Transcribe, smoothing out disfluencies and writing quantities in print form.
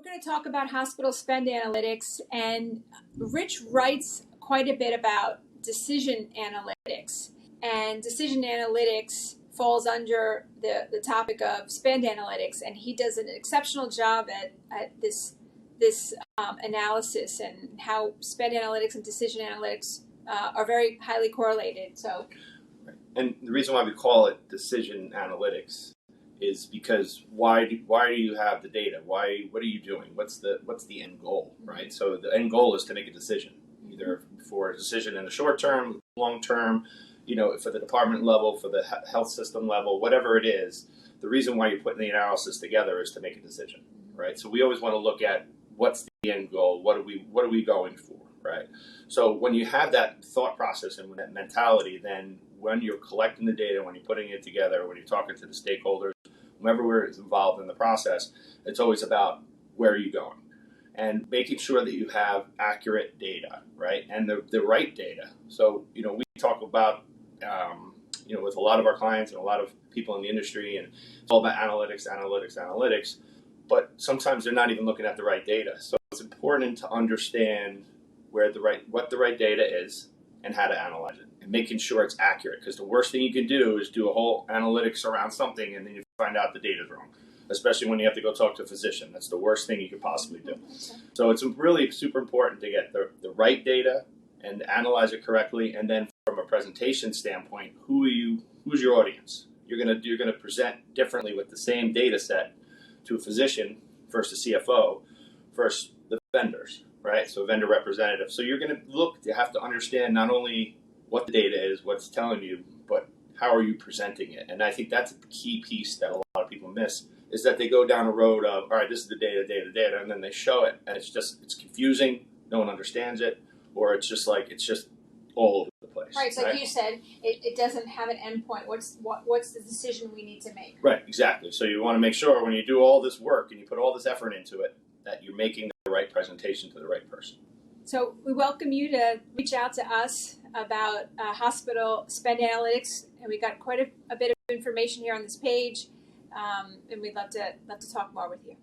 going to talk about hospital spend analytics, and Rich writes quite a bit about decision analytics. And decision analytics falls under the topic of spend analytics, and he does an exceptional job at this analysis and how spend analytics and decision analytics are very highly correlated. So, and the reason why we call it decision analytics is because why do you have the data? What are you doing? What's the end goal, right? So the end goal is to make a decision, either for a decision in the short term, long term, for the department level, for the health system level, whatever it is. The reason why you're putting the analysis together is to make a decision, right? So we always want to look at what's the end goal, what are we going for, right? So when you have that thought process and that mentality, then when you're collecting the data, when you're putting it together, when you're talking to the stakeholders, whomever we're involved in the process, it's always about where are you going and making sure that you have accurate data, right? And the right data. So, we talk about, with a lot of our clients and a lot of people in the industry, and it's all about analytics, but sometimes they're not even looking at the right data. So it's important to understand what the right data is and how to analyze it and making sure it's accurate, because the worst thing you can do is do a whole analytics around something and then you find out the data's wrong, especially when you have to go talk to a physician. That's the worst thing you could possibly do. So it's really super important to get the right data and analyze it correctly, and then from a presentation standpoint, who's your audience? You're gonna present differently with the same data set to a physician versus a CFO versus the vendors, right? So vendor representative. So you're gonna have to understand not only what the data is, what it's telling you, but how are you presenting it? And I think that's a key piece that a lot of people miss, is that they go down a road of, all right, this is the data, and then they show it, and it's confusing, no one understands it, or it's just all over the place. Right, so like you said, it doesn't have an endpoint. What's the decision we need to make? Right, exactly. So you want to make sure when you do all this work and you put all this effort into it, that you're making the right presentation to the right person. So we welcome you to reach out to us about hospital spend analytics, and we got quite a bit of information here on this page, and we'd love to talk more with you.